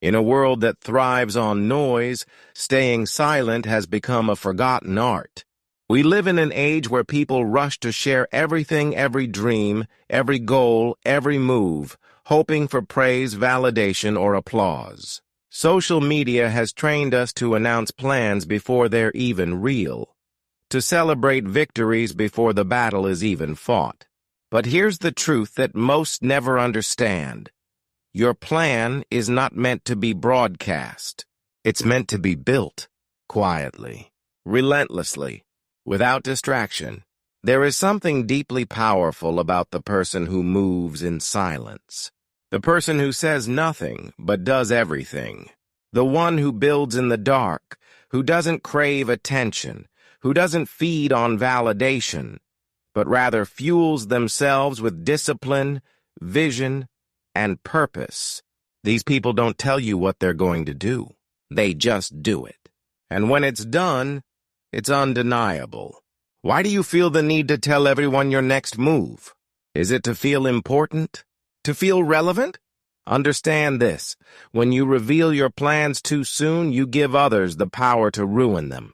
In a world that thrives on noise, staying silent has become a forgotten art. We live in an age where people rush to share everything, every dream, every goal, every move, hoping for praise, validation, or applause. Social media has trained us to announce plans before they're even real, to celebrate victories before the battle is even fought. But here's the truth that most never understand. Your plan is not meant to be broadcast. It's meant to be built quietly, relentlessly, without distraction. There is something deeply powerful about the person who moves in silence. The person who says nothing but does everything. The one who builds in the dark, who doesn't crave attention, who doesn't feed on validation, but rather fuels themselves with discipline, vision, and purpose. These people don't tell you what they're going to do. They just do it. And when it's done, it's undeniable. Why do you feel the need to tell everyone your next move? Is it to feel important? To feel relevant? Understand this. When you reveal your plans too soon, you give others the power to ruin them.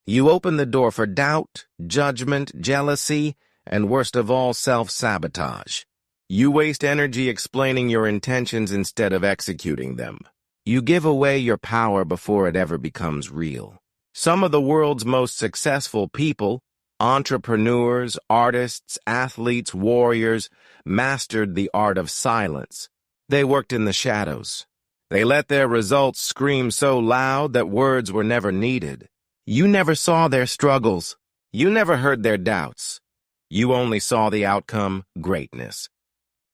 You open the door for doubt, judgment, jealousy, and worst of all, self-sabotage. You waste energy explaining your intentions instead of executing them. You give away your power before it ever becomes real. Some of the world's most successful people, entrepreneurs, artists, athletes, warriors, mastered the art of silence. They worked in the shadows. They let their results scream so loud that words were never needed. You never saw their struggles. You never heard their doubts. You only saw the outcome, greatness.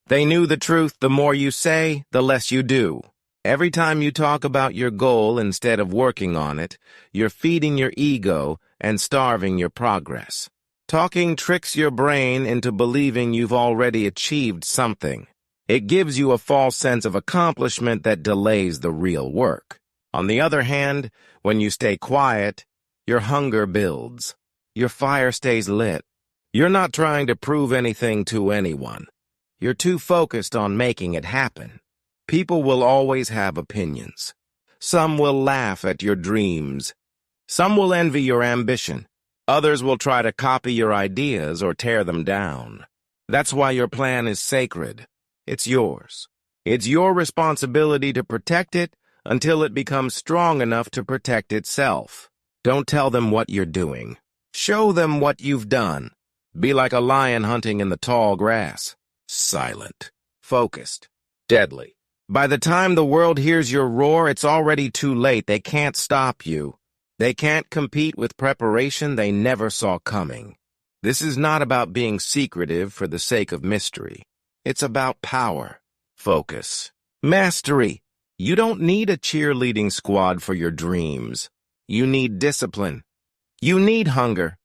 They knew the truth: the more you say, the less you do. Every time you talk about your goal instead of working on it, you're feeding your ego and starving your progress. Talking tricks your brain into believing you've already achieved something. It gives you a false sense of accomplishment that delays the real work. On the other hand, when you stay quiet, your hunger builds. Your fire stays lit. You're not trying to prove anything to anyone. You're too focused on making it happen. People will always have opinions. Some will laugh at your dreams. Some will envy your ambition. Others will try to copy your ideas or tear them down. That's why your plan is sacred. It's yours. It's your responsibility to protect it until it becomes strong enough to protect itself. Don't tell them what you're doing. Show them what you've done. Be like a lion hunting in the tall grass. Silent, focused, deadly. By the time the world hears your roar, it's already too late. They can't stop you. They can't compete with preparation they never saw coming. This is not about being secretive for the sake of mystery. It's about power, focus, mastery. You don't need a cheerleading squad for your dreams. You need discipline. You need hunger.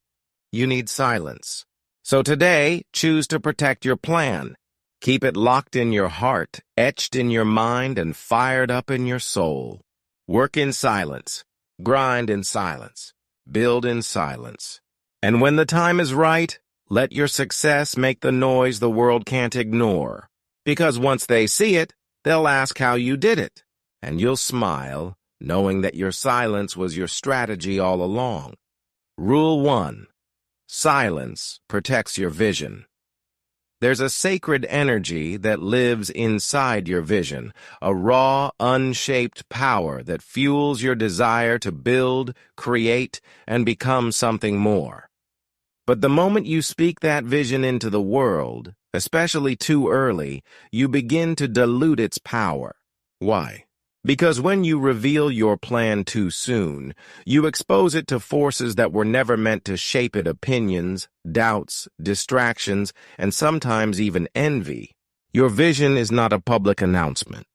You need silence. So today, choose to protect your plan. Keep it locked in your heart, etched in your mind, and fired up in your soul. Work in silence. Grind in silence. Build in silence. And when the time is right, let your success make the noise the world can't ignore. Because once they see it, they'll ask how you did it. And you'll smile, knowing that your silence was your strategy all along. Rule 1. Silence protects your vision. There's a sacred energy that lives inside your vision, a raw, unshaped power that fuels your desire to build, create, and become something more. But the moment you speak that vision into the world, especially too early, you begin to dilute its power. Why? Because when you reveal your plan too soon, you expose it to forces that were never meant to shape it: opinions, doubts, distractions, and sometimes even envy. Your vision is not a public announcement.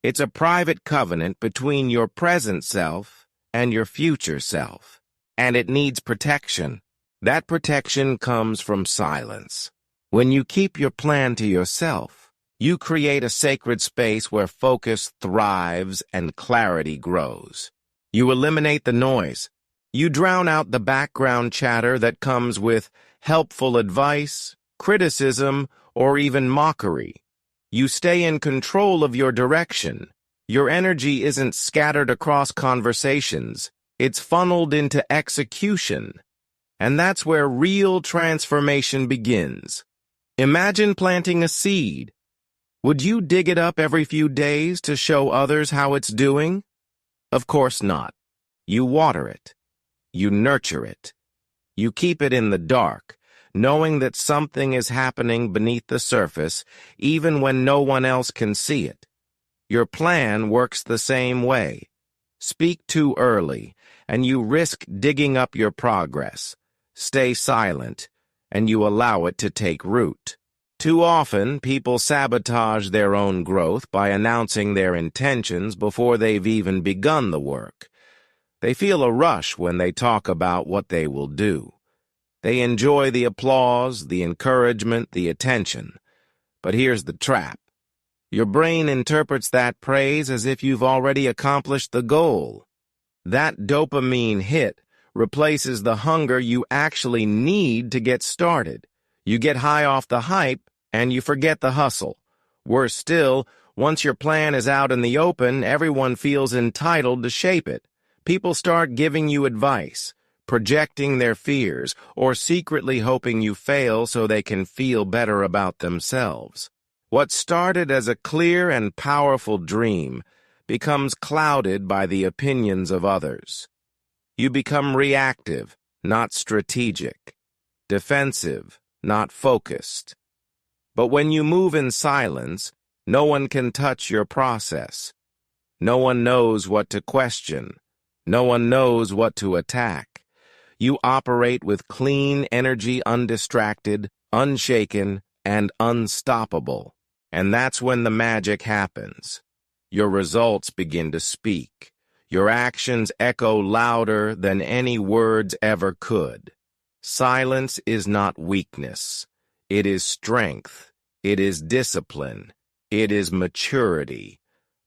It's a private covenant between your present self and your future self. And it needs protection. That protection comes from silence. When you keep your plan to yourself, you create a sacred space where focus thrives and clarity grows. You eliminate the noise. You drown out the background chatter that comes with helpful advice, criticism, or even mockery. You stay in control of your direction. Your energy isn't scattered across conversations. It's funneled into execution. And that's where real transformation begins. Imagine planting a seed. Would you dig it up every few days to show others how it's doing? Of course not. You water it. You nurture it. You keep it in the dark, knowing that something is happening beneath the surface, even when no one else can see it. Your plan works the same way. Speak too early, and you risk digging up your progress. Stay silent, and you allow it to take root. Too often, people sabotage their own growth by announcing their intentions before they've even begun the work. They feel a rush when they talk about what they will do. They enjoy the applause, the encouragement, the attention. But here's the trap. Your brain interprets that praise as if you've already accomplished the goal. That dopamine hit replaces the hunger you actually need to get started. You get high off the hype, and you forget the hustle. Worse still, once your plan is out in the open, everyone feels entitled to shape it. People start giving you advice, projecting their fears, or secretly hoping you fail so they can feel better about themselves. What started as a clear and powerful dream becomes clouded by the opinions of others. You become reactive, not strategic, defensive, not focused. But when you move in silence, no one can touch your process. No one knows what to question. No one knows what to attack. You operate with clean energy, undistracted, unshaken, and unstoppable. And that's when the magic happens. Your results begin to speak. Your actions echo louder than any words ever could. Silence is not weakness. It is strength. It is discipline. It is maturity.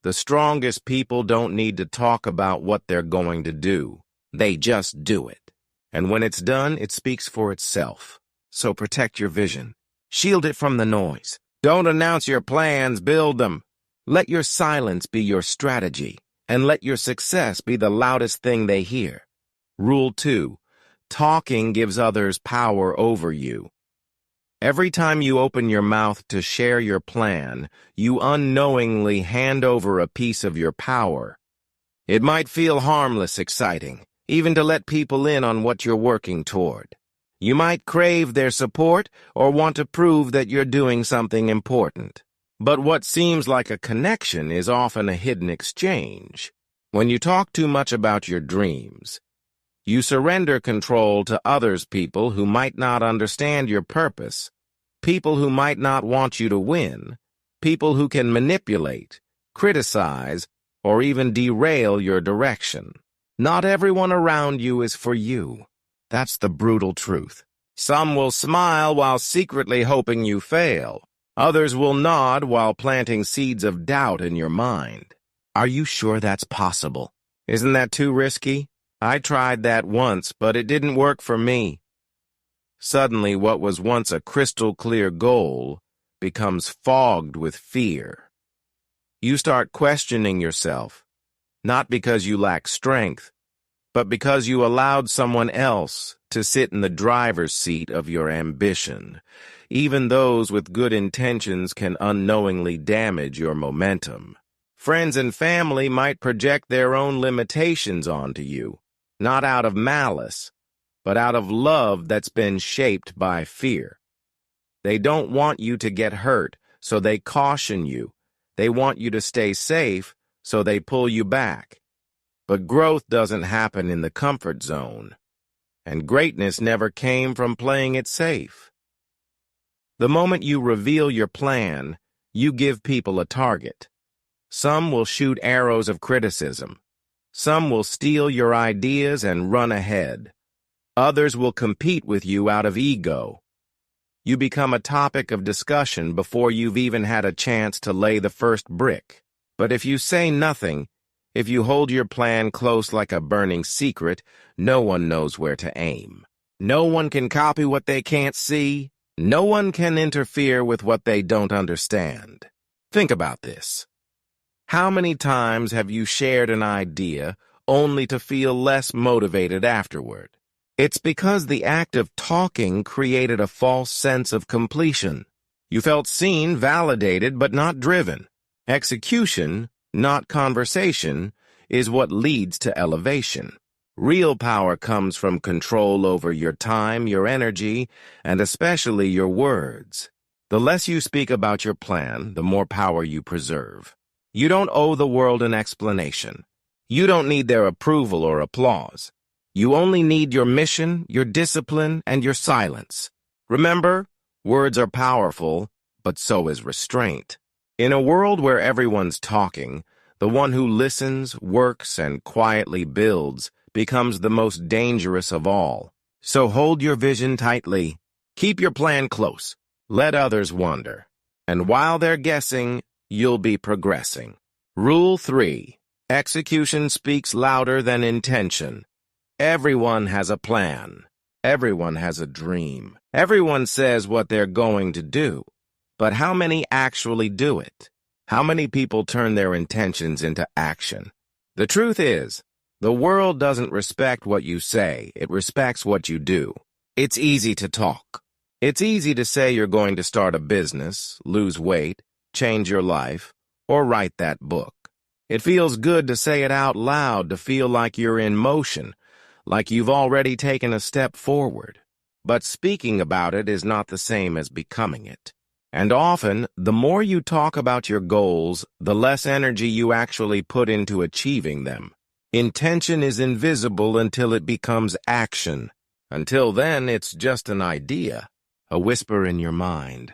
The strongest people don't need to talk about what they're going to do. They just do it. And when it's done, it speaks for itself. So protect your vision. Shield it from the noise. Don't announce your plans, build them. Let your silence be your strategy, and let your success be the loudest thing they hear. Rule 2. Talking gives others power over you. Every time you open your mouth to share your plan, you unknowingly hand over a piece of your power. It might feel harmless, exciting, even to let people in on what you're working toward. You might crave their support or want to prove that you're doing something important. But what seems like a connection is often a hidden exchange. When you talk too much about your dreams, you surrender control to others, people who might not understand your purpose, people who might not want you to win, people who can manipulate, criticize, or even derail your direction. Not everyone around you is for you. That's the brutal truth. Some will smile while secretly hoping you fail. Others will nod while planting seeds of doubt in your mind. Are you sure that's possible? Isn't that too risky? I tried that once, but it didn't work for me. Suddenly, what was once a crystal-clear goal becomes fogged with fear. You start questioning yourself, not because you lack strength, but because you allowed someone else to sit in the driver's seat of your ambition. Even those with good intentions can unknowingly damage your momentum. Friends and family might project their own limitations onto you, not out of malice, but out of love that's been shaped by fear. They don't want you to get hurt, so they caution you. They want you to stay safe, so they pull you back. But growth doesn't happen in the comfort zone, and greatness never came from playing it safe. The moment you reveal your plan, you give people a target. Some will shoot arrows of criticism. Some will steal your ideas and run ahead. Others will compete with you out of ego. You become a topic of discussion before you've even had a chance to lay the first brick. But if you say nothing, if you hold your plan close like a burning secret, no one knows where to aim. No one can copy what they can't see. No one can interfere with what they don't understand. Think about this. How many times have you shared an idea only to feel less motivated afterward? It's because the act of talking created a false sense of completion. You felt seen, validated, but not driven. Execution, not conversation, is what leads to elevation. Real power comes from control over your time, your energy, and especially your words. The less you speak about your plan, the more power you preserve. You don't owe the world an explanation. You don't need their approval or applause. You only need your mission, your discipline, and your silence. Remember, words are powerful, but so is restraint. In a world where everyone's talking, the one who listens, works, and quietly builds becomes the most dangerous of all. So hold your vision tightly. Keep your plan close. Let others wonder. And while they're guessing, you'll be progressing. Rule 3. Execution speaks louder than intention. Everyone has a plan. Everyone has a dream. Everyone says what they're going to do. But how many actually do it? How many people turn their intentions into action? The truth is, the world doesn't respect what you say, it respects what you do. It's easy to talk. It's easy to say you're going to start a business, lose weight, change your life, or write that book. It feels good to say it out loud, to feel like you're in motion, like you've already taken a step forward. But speaking about it is not the same as becoming it. And often, the more you talk about your goals, the less energy you actually put into achieving them. Intention is invisible until it becomes action. Until then, it's just an idea, a whisper in your mind,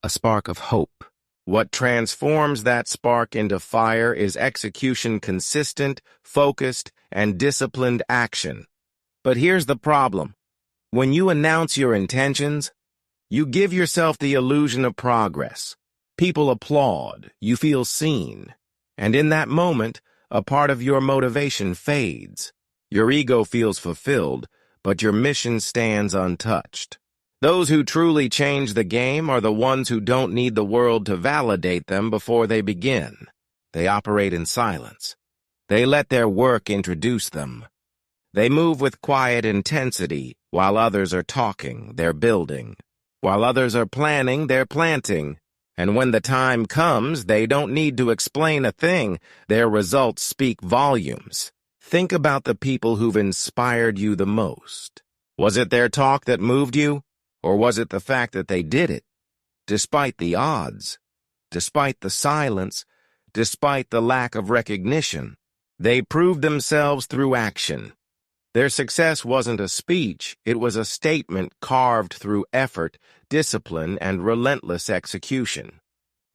a spark of hope. What transforms that spark into fire is execution, consistent, focused, and disciplined action. But here's the problem. When you announce your intentions, you give yourself the illusion of progress. People applaud, you feel seen, and in that moment, a part of your motivation fades. Your ego feels fulfilled, but your mission stands untouched. Those who truly change the game are the ones who don't need the world to validate them before they begin. They operate in silence. They let their work introduce them. They move with quiet intensity. While others are talking, they're building. While others are planning, they're planting. And when the time comes, they don't need to explain a thing. Their results speak volumes. Think about the people who've inspired you the most. Was it their talk that moved you? Or was it the fact that they did it? Despite the odds, despite the silence, despite the lack of recognition, they proved themselves through action. Their success wasn't a speech, it was a statement carved through effort, discipline, and relentless execution.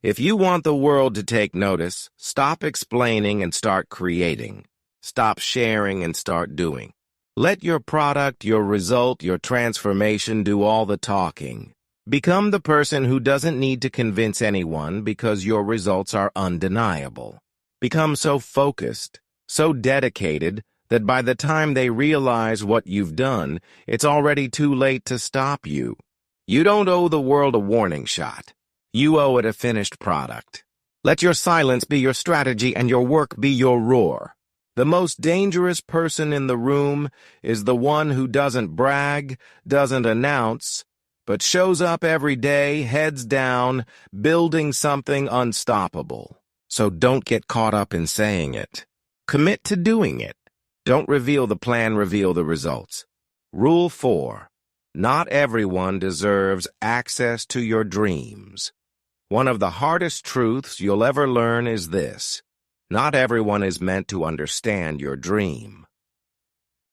If you want the world to take notice, stop explaining and start creating. Stop sharing and start doing. Let your product, your result, your transformation do all the talking. Become the person who doesn't need to convince anyone because your results are undeniable. Become so focused, so dedicated, that by the time they realize what you've done, it's already too late to stop you. You don't owe the world a warning shot. You owe it a finished product. Let your silence be your strategy and your work be your roar. The most dangerous person in the room is the one who doesn't brag, doesn't announce, but shows up every day, heads down, building something unstoppable. So don't get caught up in saying it. Commit to doing it. Don't reveal the plan, reveal the results. Rule 4. Not everyone deserves access to your dreams. One of the hardest truths you'll ever learn is this. Not everyone is meant to understand your dream.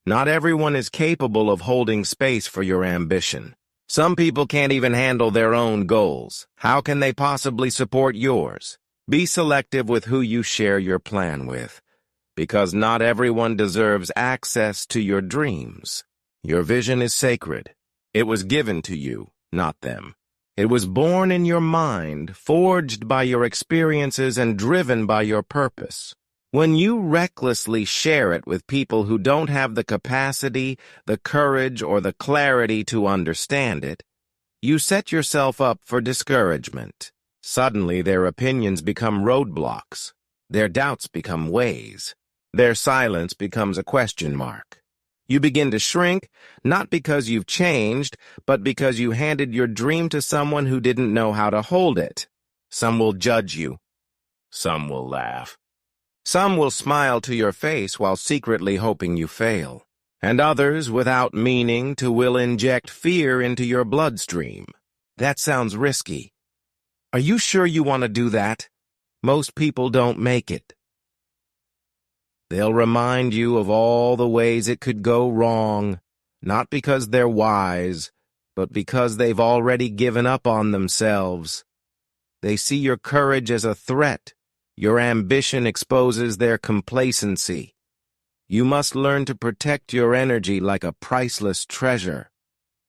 Not everyone is capable of holding space for your ambition. Some people can't even handle their own goals. How can they possibly support yours? Be selective with who you share your plan with, because not everyone deserves access to your dreams. Your vision is sacred. It was given to you, not them. It was born in your mind, forged by your experiences and driven by your purpose. When you recklessly share it with people who don't have the capacity, the courage, or the clarity to understand it, you set yourself up for discouragement. Suddenly, their opinions become roadblocks. Their doubts become ways. Their silence becomes a question mark. You begin to shrink, not because you've changed, but because you handed your dream to someone who didn't know how to hold it. Some will judge you. Some will laugh. Some will smile to your face while secretly hoping you fail. And others, without meaning to, will inject fear into your bloodstream. That sounds risky. Are you sure you want to do that? Most people don't make it. They'll remind you of all the ways it could go wrong, not because they're wise, but because they've already given up on themselves. They see your courage as a threat. Your ambition exposes their complacency. You must learn to protect your energy like a priceless treasure.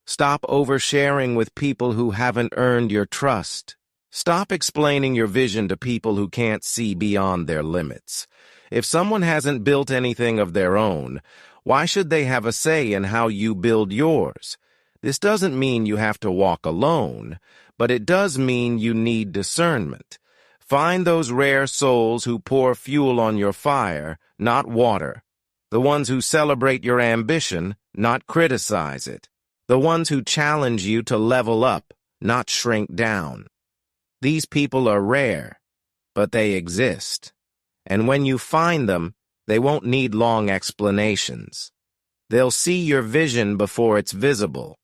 Stop oversharing with people who haven't earned your trust. Stop explaining your vision to people who can't see beyond their limits. If someone hasn't built anything of their own, why should they have a say in how you build yours? This doesn't mean you have to walk alone, but it does mean you need discernment. Find those rare souls who pour fuel on your fire, not water. The ones who celebrate your ambition, not criticize it. The ones who challenge you to level up, not shrink down. These people are rare, but they exist. And when you find them, they won't need long explanations. They'll see your vision before it's visible,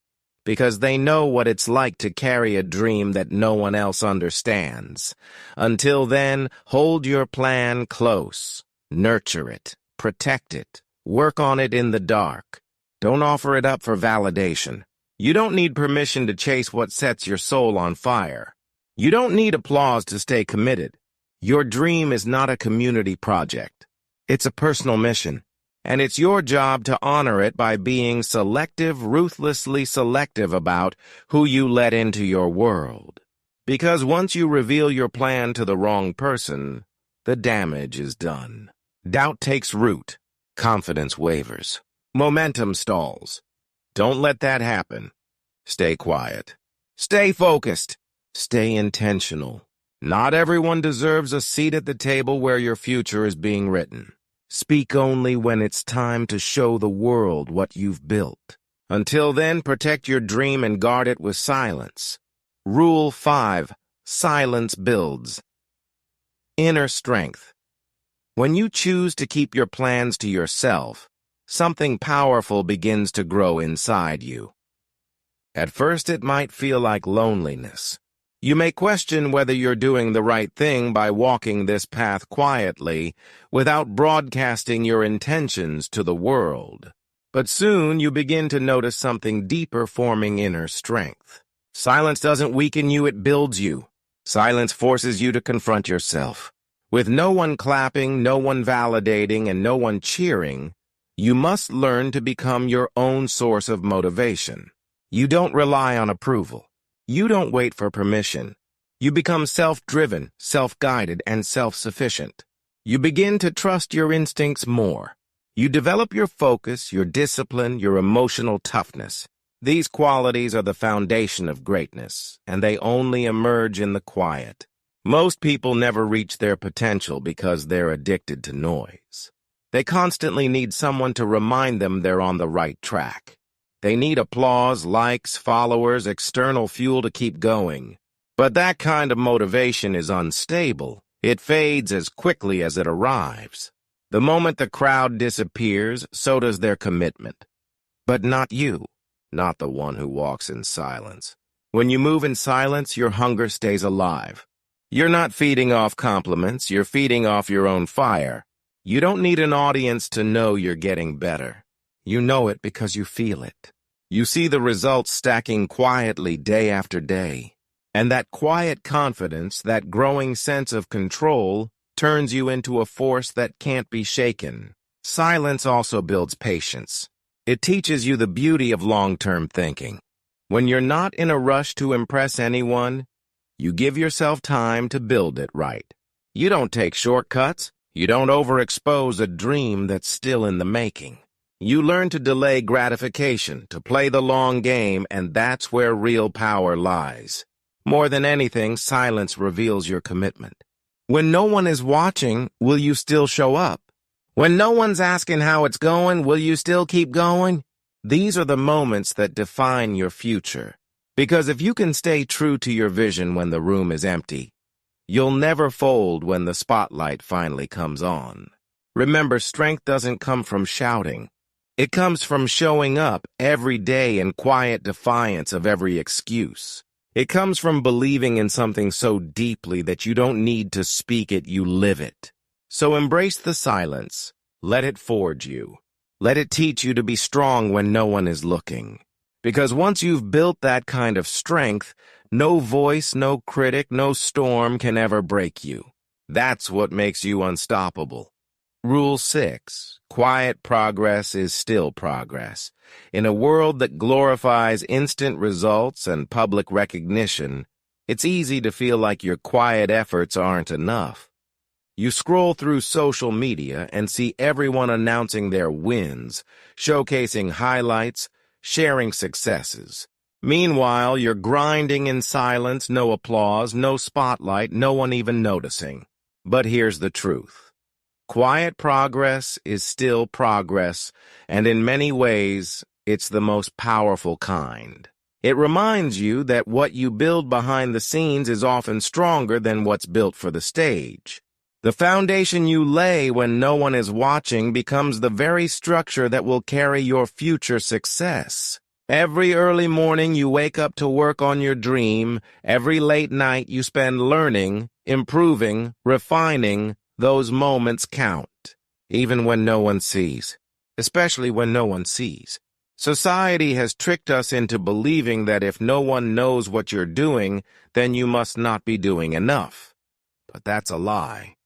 because they know what it's like to carry a dream that no one else understands. Until then, hold your plan close. Nurture it. Protect it. Work on it in the dark. Don't offer it up for validation. You don't need permission to chase what sets your soul on fire. You don't need applause to stay committed. Your dream is not a community project. It's a personal mission. And it's your job to honor it by being selective, ruthlessly selective about who you let into your world. Because once you reveal your plan to the wrong person, the damage is done. Doubt takes root. Confidence wavers. Momentum stalls. Don't let that happen. Stay quiet. Stay focused. Stay intentional. Not everyone deserves a seat at the table where your future is being written. Speak only when it's time to show the world what you've built. Until then, protect your dream and guard it with silence. Rule 5. Silence builds. Inner strength. When you choose to keep your plans to yourself, something powerful begins to grow inside you. At first, it might feel like loneliness. You may question whether you're doing the right thing by walking this path quietly without broadcasting your intentions to the world. But soon you begin to notice something deeper forming inner strength. Silence doesn't weaken you, it builds you. Silence forces you to confront yourself. With no one clapping, no one validating, and no one cheering, you must learn to become your own source of motivation. You don't rely on approval. You don't wait for permission. You become self-driven, self-guided, and self-sufficient. You begin to trust your instincts more. You develop your focus, your discipline, your emotional toughness. These qualities are the foundation of greatness, and they only emerge in the quiet. Most people never reach their potential because they're addicted to noise. They constantly need someone to remind them they're on the right track. They need applause, likes, followers, external fuel to keep going. But that kind of motivation is unstable. It fades as quickly as it arrives. The moment the crowd disappears, so does their commitment. But not you, not the one who walks in silence. When you move in silence, your hunger stays alive. You're not feeding off compliments, you're feeding off your own fire. You don't need an audience to know you're getting better. You know it because you feel it. You see the results stacking quietly day after day. And that quiet confidence, that growing sense of control, turns you into a force that can't be shaken. Silence also builds patience. It teaches you the beauty of long-term thinking. When you're not in a rush to impress anyone, you give yourself time to build it right. You don't take shortcuts. You don't overexpose a dream that's still in the making. You learn to delay gratification, to play the long game, and that's where real power lies. More than anything, silence reveals your commitment. When no one is watching, will you still show up? When no one's asking how it's going, will you still keep going? These are the moments that define your future. Because if you can stay true to your vision when the room is empty, you'll never fold when the spotlight finally comes on. Remember, strength doesn't come from shouting. It comes from showing up every day in quiet defiance of every excuse. It comes from believing in something so deeply that you don't need to speak it, you live it. So embrace the silence. Let it forge you. Let it teach you to be strong when no one is looking. Because once you've built that kind of strength, no voice, no critic, no storm can ever break you. That's what makes you unstoppable. Rule 6. Quiet progress is still progress. In a world that glorifies instant results and public recognition, it's easy to feel like your quiet efforts aren't enough. You scroll through social media and see everyone announcing their wins, showcasing highlights, sharing successes. Meanwhile, you're grinding in silence, no applause, no spotlight, no one even noticing. But here's the truth. Quiet progress is still progress, and in many ways, it's the most powerful kind. It reminds you that what you build behind the scenes is often stronger than what's built for the stage. The foundation you lay when no one is watching becomes the very structure that will carry your future success. Every early morning you wake up to work on your dream. Every late night you spend learning, improving, refining. Those moments count, even when no one sees, especially when no one sees. Society has tricked us into believing that if no one knows what you're doing, then you must not be doing enough. But that's a lie.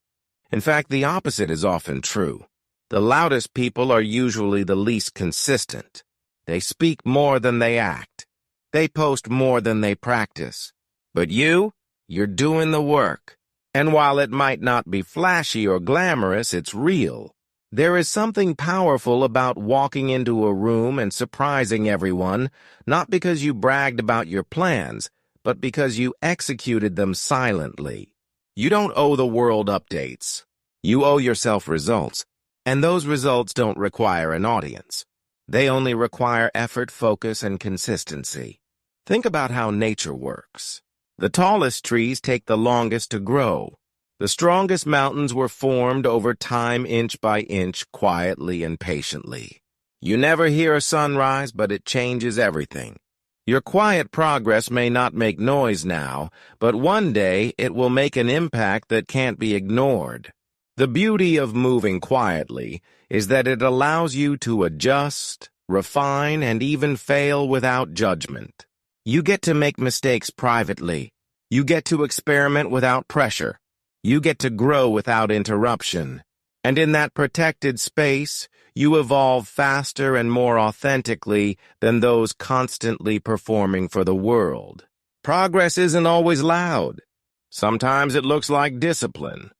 In fact, the opposite is often true. The loudest people are usually the least consistent. They speak more than they act. They post more than they practice. But you're doing the work. And while it might not be flashy or glamorous, it's real. There is something powerful about walking into a room and surprising everyone, not because you bragged about your plans, but because you executed them silently. You don't owe the world updates. You owe yourself results. And those results don't require an audience. They only require effort, focus, and consistency. Think about how nature works. The tallest trees take the longest to grow. The strongest mountains were formed over time, inch by inch, quietly and patiently. You never hear a sunrise, but it changes everything. Your quiet progress may not make noise now, but one day it will make an impact that can't be ignored. The beauty of moving quietly is that it allows you to adjust, refine, and even fail without judgment. You get to make mistakes privately. You get to experiment without pressure. You get to grow without interruption. And in that protected space, you evolve faster and more authentically than those constantly performing for the world. Progress isn't always loud. Sometimes it looks like discipline.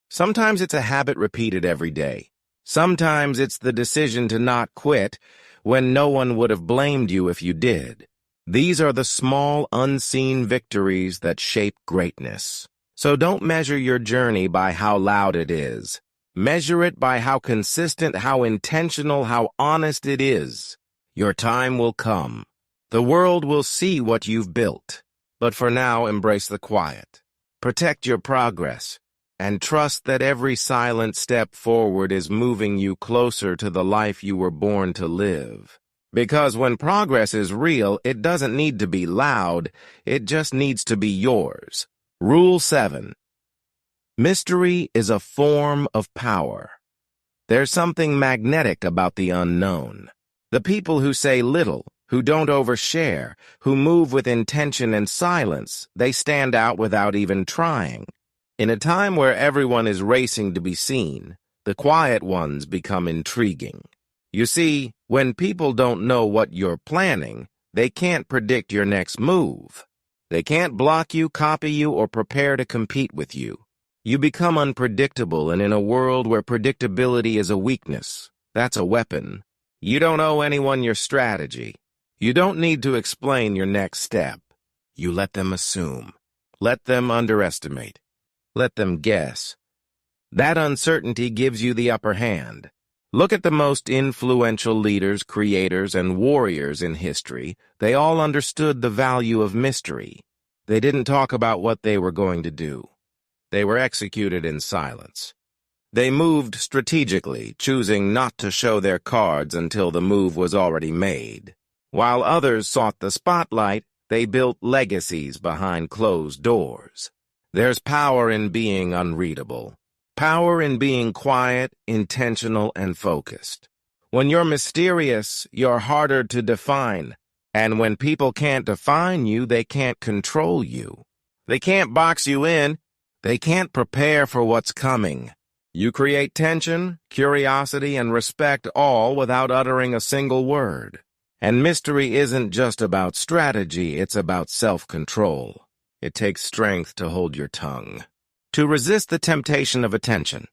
Sometimes it's a habit repeated every day. Sometimes it's the decision to not quit when no one would have blamed you if you did. These are the small, unseen victories that shape greatness. So don't measure your journey by how loud it is. Measure it by how consistent, how intentional, how honest it is. Your time will come. The world will see what you've built. But for now, embrace the quiet. Protect your progress. And trust that every silent step forward is moving you closer to the life you were born to live. Because when progress is real, it doesn't need to be loud, it just needs to be yours. Rule 7. Mystery is a form of power. There's something magnetic about the unknown. The people who say little, who don't overshare, who move with intention and silence, they stand out without even trying. In a time where everyone is racing to be seen, the quiet ones become intriguing. You see, when people don't know what you're planning, they can't predict your next move. They can't block you, copy you, or prepare to compete with you. You become unpredictable, and in a world where predictability is a weakness, that's a weapon. You don't owe anyone your strategy. You don't need to explain your next step. You let them assume. Let them underestimate. Let them guess. That uncertainty gives you the upper hand. Look at the most influential leaders, creators, and warriors in history. They all understood the value of mystery. They didn't talk about what they were going to do. They were executed in silence. They moved strategically, choosing not to show their cards until the move was already made. While others sought the spotlight, they built legacies behind closed doors. There's power in being unreadable. Power in being quiet, intentional, and focused. When you're mysterious, you're harder to define. And when people can't define you, they can't control you. They can't box you in. They can't prepare for what's coming. You create tension, curiosity, and respect all without uttering a single word. And mystery isn't just about strategy, it's about self-control. It takes strength to hold your tongue, to resist the temptation of attention,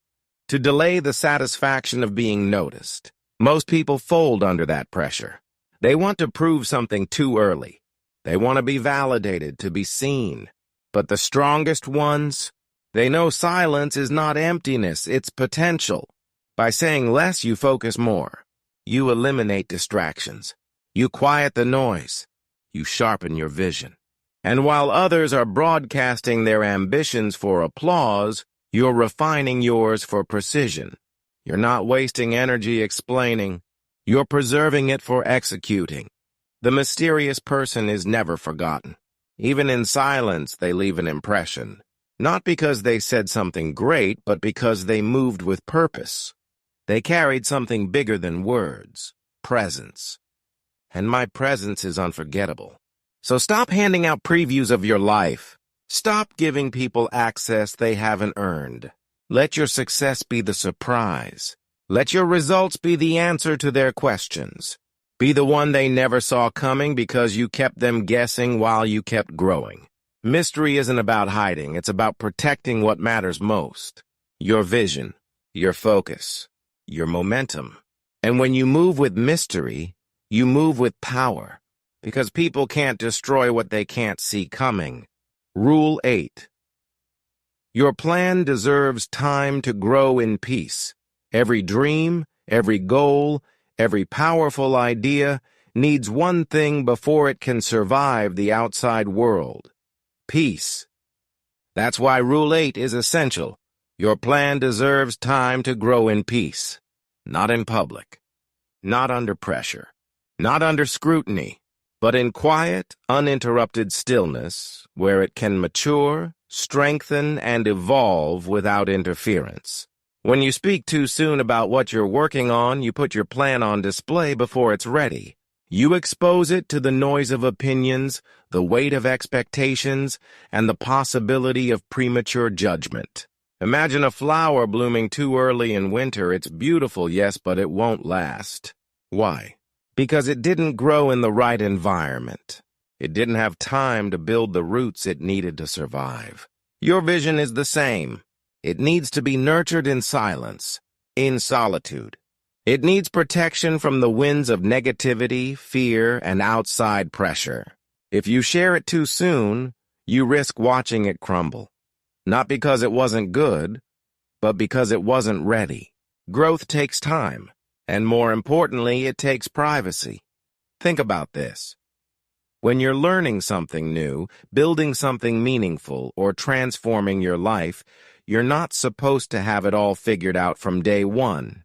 to delay the satisfaction of being noticed. Most people fold under that pressure. They want to prove something too early. They want to be validated, to be seen. But the strongest ones, they know silence is not emptiness, it's potential. By saying less, you focus more. You eliminate distractions. You quiet the noise. You sharpen your vision. And while others are broadcasting their ambitions for applause, you're refining yours for precision. You're not wasting energy explaining. You're preserving it for executing. The mysterious person is never forgotten. Even in silence, they leave an impression. Not because they said something great, but because they moved with purpose. They carried something bigger than words, presence. And my presence is unforgettable. So stop handing out previews of your life. Stop giving people access they haven't earned. Let your success be the surprise. Let your results be the answer to their questions. Be the one they never saw coming because you kept them guessing while you kept growing. Mystery isn't about hiding, it's about protecting what matters most. Your vision, your focus, your momentum. And when you move with mystery, you move with power. Because people can't destroy what they can't see coming. Rule 8. Your plan deserves time to grow in peace. Every dream, every goal, every powerful idea needs one thing before it can survive the outside world. Peace. That's why Rule 8 is essential. Your plan deserves time to grow in peace. Not in public. Not under pressure. Not under scrutiny. But in quiet, uninterrupted stillness, where it can mature, strengthen, and evolve without interference. When you speak too soon about what you're working on, you put your plan on display before it's ready. You expose it to the noise of opinions, the weight of expectations, and the possibility of premature judgment. Imagine a flower blooming too early in winter. It's beautiful, yes, but it won't last. Why? Because it didn't grow in the right environment. It didn't have time to build the roots it needed to survive. Your vision is the same. It needs to be nurtured in silence, in solitude. It needs protection from the winds of negativity, fear, and outside pressure. If you share it too soon, you risk watching it crumble. Not because it wasn't good, but because it wasn't ready. Growth takes time. And more importantly, it takes privacy. Think about this. When you're learning something new, building something meaningful, or transforming your life, you're not supposed to have it all figured out from day one.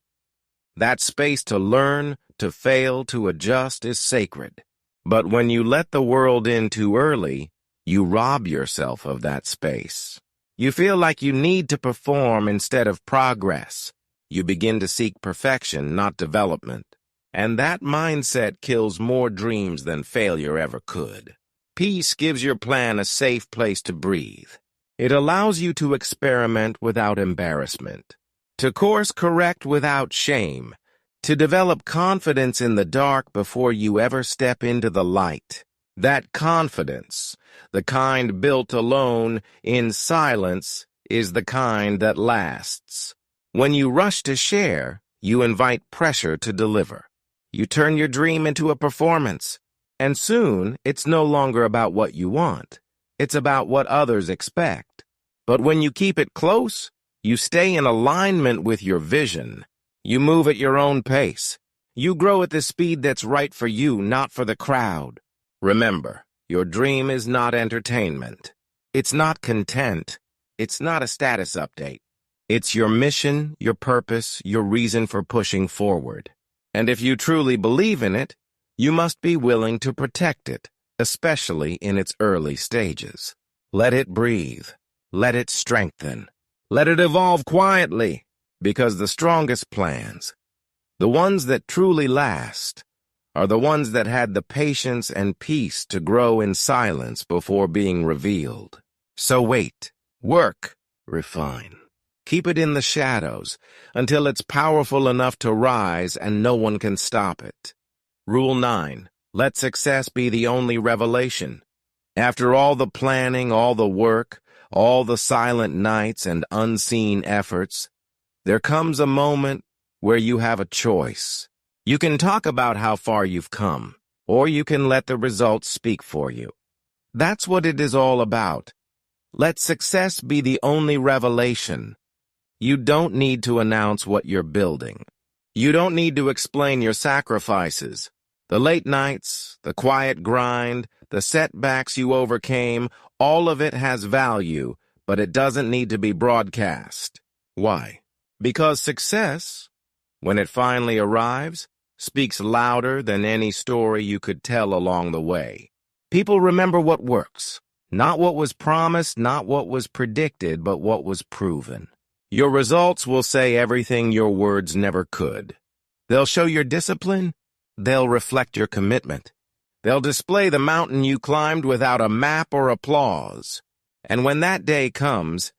That space to learn, to fail, to adjust is sacred. But when you let the world in too early, you rob yourself of that space. You feel like you need to perform instead of progress. You begin to seek perfection, not development. And that mindset kills more dreams than failure ever could. Peace gives your plan a safe place to breathe. It allows you to experiment without embarrassment, to course correct without shame, to develop confidence in the dark before you ever step into the light. That confidence, the kind built alone, in silence, is the kind that lasts. When you rush to share, you invite pressure to deliver. You turn your dream into a performance. And soon, it's no longer about what you want. It's about what others expect. But when you keep it close, you stay in alignment with your vision. You move at your own pace. You grow at the speed that's right for you, not for the crowd. Remember, your dream is not entertainment. It's not content. It's not a status update. It's your mission, your purpose, your reason for pushing forward. And if you truly believe in it, you must be willing to protect it, especially in its early stages. Let it breathe. Let it strengthen. Let it evolve quietly, because the strongest plans, the ones that truly last, are the ones that had the patience and peace to grow in silence before being revealed. So wait, work, refine. Keep it in the shadows until it's powerful enough to rise and no one can stop it. Rule 9. Let success be the only revelation. After all the planning, all the work, all the silent nights and unseen efforts, there comes a moment where you have a choice. You can talk about how far you've come, or you can let the results speak for you. That's what it is all about. Let success be the only revelation. You don't need to announce what you're building. You don't need to explain your sacrifices. The late nights, the quiet grind, the setbacks you overcame, all of it has value, but it doesn't need to be broadcast. Why? Because success, when it finally arrives, speaks louder than any story you could tell along the way. People remember what works, not what was promised, not what was predicted, but what was proven. Your results will say everything your words never could. They'll show your discipline. They'll reflect your commitment. They'll display the mountain you climbed without a map or applause. And when that day comes,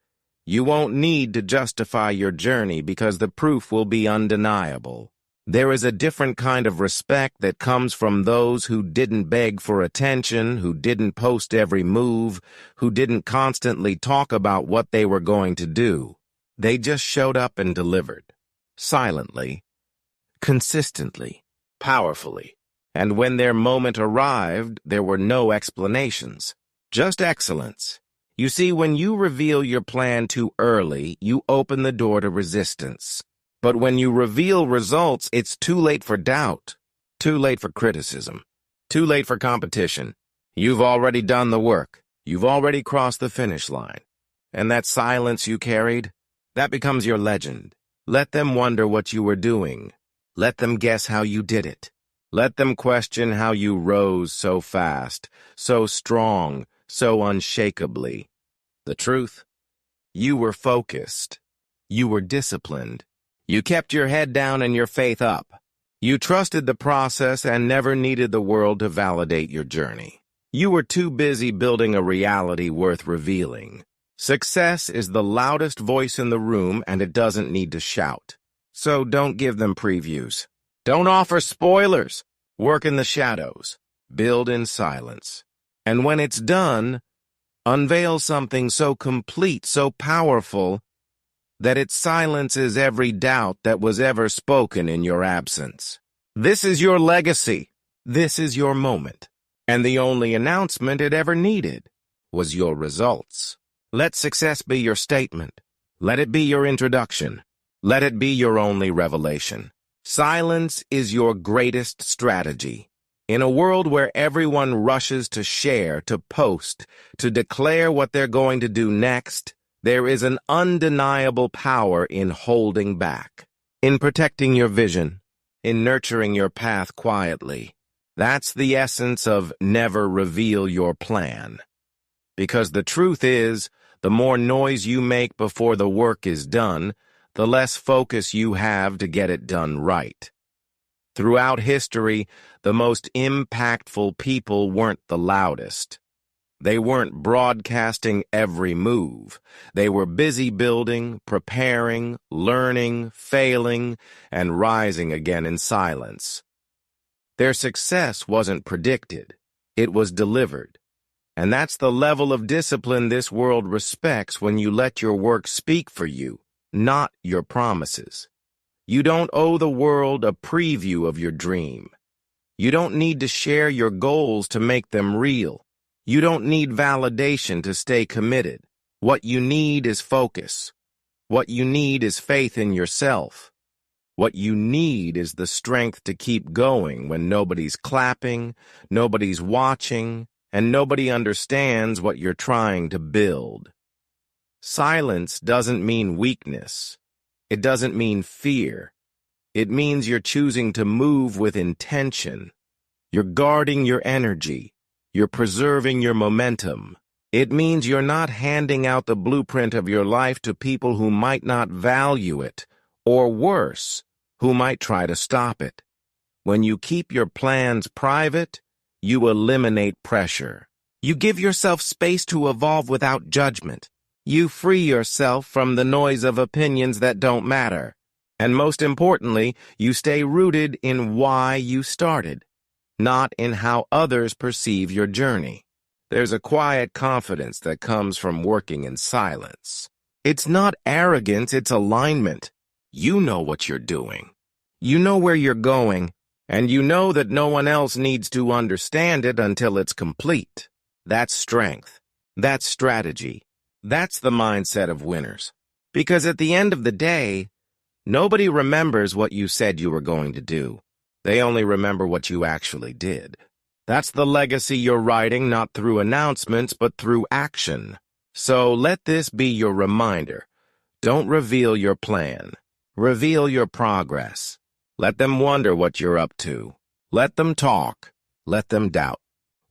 you won't need to justify your journey because the proof will be undeniable. There is a different kind of respect that comes from those who didn't beg for attention, who didn't post every move, who didn't constantly talk about what they were going to do. They just showed up and delivered. Silently, consistently, powerfully. And when their moment arrived, there were no explanations. Just excellence. You see, when you reveal your plan too early, you open the door to resistance. But when you reveal results, it's too late for doubt, too late for criticism, too late for competition. You've already done the work. You've already crossed the finish line. And that silence you carried, that becomes your legend. Let them wonder what you were doing. Let them guess how you did it. Let them question how you rose so fast, so strong, so unshakably. The truth? You were focused. You were disciplined. You kept your head down and your faith up. You trusted the process and never needed the world to validate your journey. You were too busy building a reality worth revealing. Success is the loudest voice in the room, and it doesn't need to shout. So don't give them previews. Don't offer spoilers. Work in the shadows. Build in silence. And when it's done, unveil something so complete, so powerful, that it silences every doubt that was ever spoken in your absence. This is your legacy. This is your moment. And the only announcement it ever needed was your results. Let success be your statement. Let it be your introduction. Let it be your only revelation. Silence is your greatest strategy. In a world where everyone rushes to share, to post, to declare what they're going to do next, there is an undeniable power in holding back, in protecting your vision, in nurturing your path quietly. That's the essence of never reveal your plan. Because the truth is, the more noise you make before the work is done, the less focus you have to get it done right. Throughout history, the most impactful people weren't the loudest. They weren't broadcasting every move. They were busy building, preparing, learning, failing, and rising again in silence. Their success wasn't predicted. It was delivered. And that's the level of discipline this world respects when you let your work speak for you, not your promises. You don't owe the world a preview of your dream. You don't need to share your goals to make them real. You don't need validation to stay committed. What you need is focus. What you need is faith in yourself. What you need is the strength to keep going when nobody's clapping, nobody's watching, and nobody understands what you're trying to build. Silence doesn't mean weakness. It doesn't mean fear. It means you're choosing to move with intention. You're guarding your energy. You're preserving your momentum. It means you're not handing out the blueprint of your life to people who might not value it, or worse, who might try to stop it. When you keep your plans private, you eliminate pressure. You give yourself space to evolve without judgment. You free yourself from the noise of opinions that don't matter. And most importantly, you stay rooted in why you started, not in how others perceive your journey. There's a quiet confidence that comes from working in silence. It's not arrogance, it's alignment. You know what you're doing. You know where you're going, and you know that no one else needs to understand it until it's complete. That's strength. That's strategy. That's the mindset of winners. Because at the end of the day, nobody remembers what you said you were going to do. They only remember what you actually did. That's the legacy you're writing, not through announcements, but through action. So let this be your reminder. Don't reveal your plan. Reveal your progress. Let them wonder what you're up to. Let them talk. Let them doubt.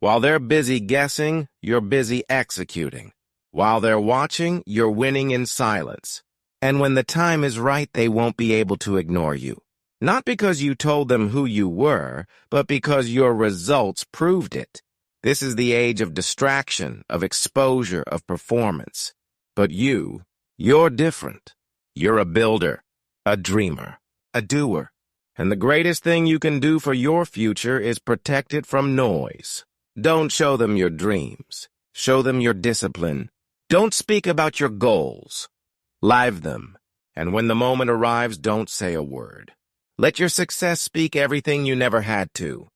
While they're busy guessing, you're busy executing. While they're watching, you're winning in silence. And when the time is right, they won't be able to ignore you. Not because you told them who you were, but because your results proved it. This is the age of distraction, of exposure, of performance. But you're different. You're a builder, a dreamer, a doer. And the greatest thing you can do for your future is protect it from noise. Don't show them your dreams. Show them your discipline. Don't speak about your goals. Live them. And when the moment arrives, don't say a word. Let your success speak everything you never had to.